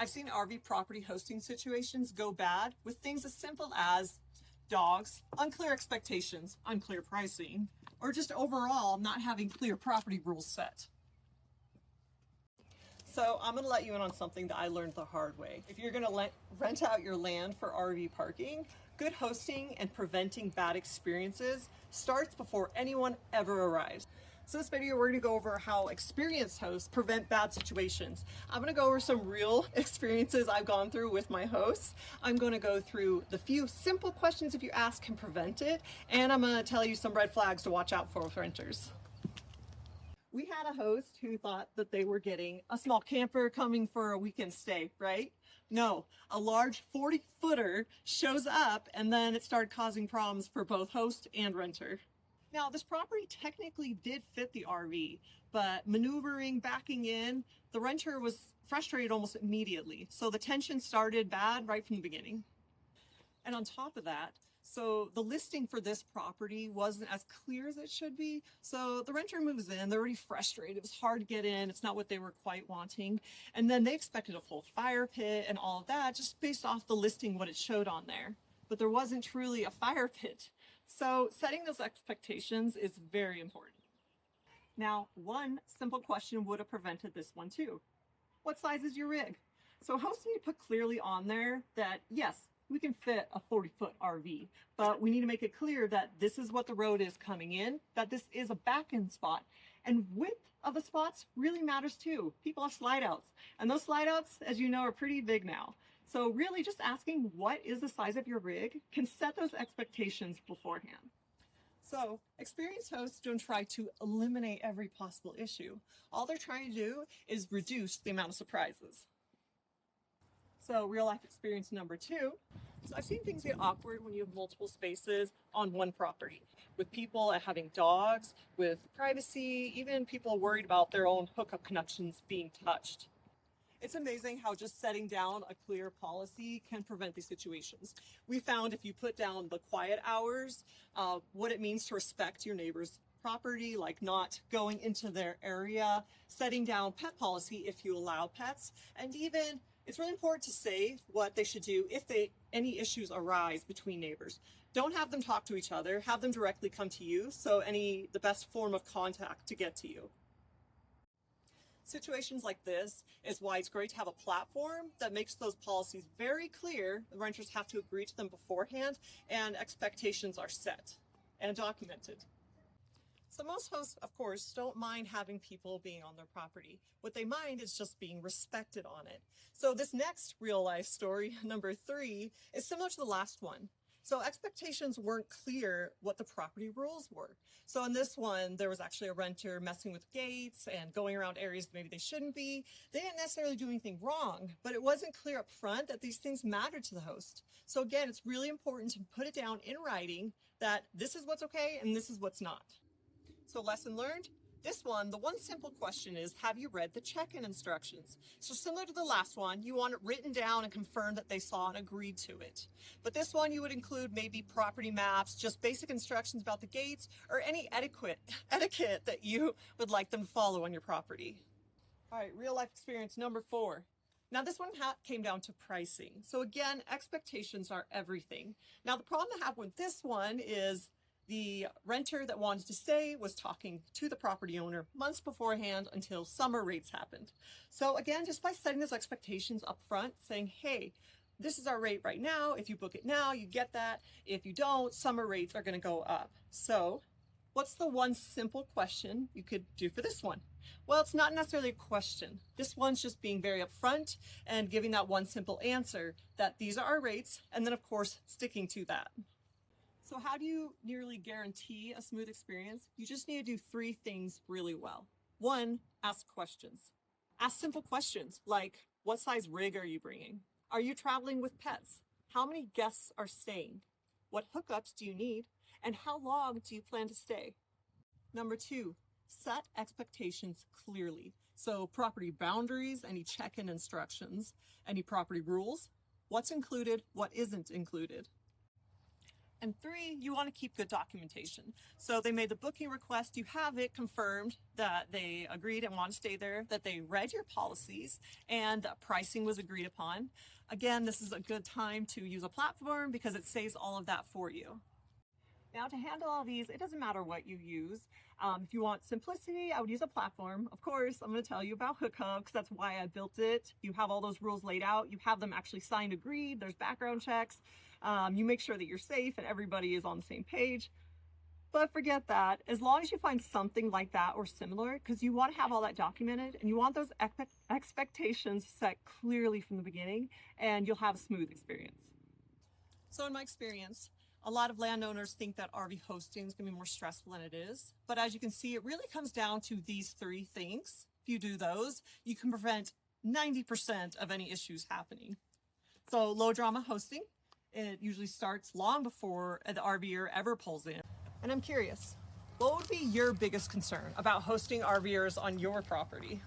I've seen RV property hosting situations go bad with things as simple as dogs, unclear expectations, unclear pricing, or just overall not having clear property rules set. So I'm going to let you in on something that I learned the hard way. If you're going to rent out your land for RV parking, good hosting and preventing bad experiences starts before anyone ever arrives. So this video, we're going to go over how experienced hosts prevent bad situations. I'm going to go over some real experiences I've gone through with my hosts. I'm going to go through the few simple questions if you ask can prevent it, and I'm going to tell you some red flags to watch out for with renters. We had a host who thought that they were getting a small camper coming for a weekend stay, right? No, a large 40-footer shows up, and then it started causing problems for both host and renter. Now, this property technically did fit the RV, but maneuvering, backing in, the renter was frustrated almost immediately. So the tension started bad right from the beginning. And on top of that, so the listing for this property wasn't as clear as it should be. So the renter moves in, they're already frustrated. It was hard to get in. It's not what they were quite wanting. And then they expected a full fire pit and all of that just based off the listing, what it showed on there. But there wasn't truly a fire pit. So setting those expectations is very important. Now, one simple question would have prevented this one too. What size is your rig? So hosts need to put clearly on there that yes, we can fit a 40-foot RV, but we need to make it clear that this is what the road is coming in, that this is a back-in spot. And width of the spots really matters too. People have slide outs, and those slide outs, as you know, are pretty big now. So really just asking what is the size of your rig can set those expectations beforehand. So experienced hosts don't try to eliminate every possible issue. All they're trying to do is reduce the amount of surprises. So real life experience number 2. So I've seen things get awkward when you have multiple spaces on one property, with people having dogs, with privacy, even people worried about their own hookup connections being touched. It's amazing how just setting down a clear policy can prevent these situations. We found if you put down the quiet hours, what it means to respect your neighbor's property, like not going into their area, setting down pet policy if you allow pets, and even it's really important to say what they should do if any issues arise between neighbors. Don't have them talk to each other, have them directly come to you, so the best form of contact to get to you. Situations like this is why it's great to have a platform that makes those policies very clear. The renters have to agree to them beforehand, and expectations are set and documented. So most hosts, of course, don't mind having people being on their property. What they mind is just being respected on it. So this next real life story, number 3, is similar to the last one. So expectations weren't clear what the property rules were. So in this one, there was actually a renter messing with gates and going around areas that maybe they shouldn't be. They didn't necessarily do anything wrong, but it wasn't clear up front that these things mattered to the host. So again, it's really important to put it down in writing that this is what's okay and this is what's not. So lesson learned, this one, the one simple question is, have you read the check-in instructions? So similar to the last one, you want it written down and confirmed that they saw and agreed to it. But this one, you would include maybe property maps, just basic instructions about the gates, or any etiquette that you would like them to follow on your property. All right, real life experience number 4. Now this one came down to pricing. So again, expectations are everything. Now the problem I have with this one is the renter that wanted to stay was talking to the property owner months beforehand until summer rates happened. So again, just by setting those expectations up front, saying, hey, this is our rate right now. If you book it now, you get that. If you don't, summer rates are going to go up. So what's the one simple question you could do for this one? Well, it's not necessarily a question. This one's just being very upfront and giving that one simple answer that these are our rates, and then of course, sticking to that. So how do you nearly guarantee a smooth experience? You just need to do 3 things really well. 1, ask questions. Ask simple questions like, what size rig are you bringing? Are you traveling with pets? How many guests are staying? What hookups do you need? And how long do you plan to stay? Number 2, set expectations clearly. So property boundaries, any check-in instructions, any property rules, what's included, what isn't included. And 3, you want to keep good documentation. So they made the booking request, you have it confirmed that they agreed and want to stay there, that they read your policies, and that pricing was agreed upon. Again, this is a good time to use a platform because it saves all of that for you. Now, to handle all these, it doesn't matter what you use. If you want simplicity, I would use a platform. Of course, I'm going to tell you about Hookhub because that's why I built it. You have all those rules laid out. You have them actually signed, agreed. There's background checks. You make sure that you're safe and everybody is on the same page. But forget that. As long as you find something like that or similar, because you want to have all that documented and you want those expectations set clearly from the beginning, and you'll have a smooth experience. So in my experience, a lot of landowners think that RV hosting is going to be more stressful than it is. But as you can see, it really comes down to these 3 things. If you do those, you can prevent 90% of any issues happening. So low drama hosting, it usually starts long before the RVer ever pulls in. And I'm curious, what would be your biggest concern about hosting RVers on your property?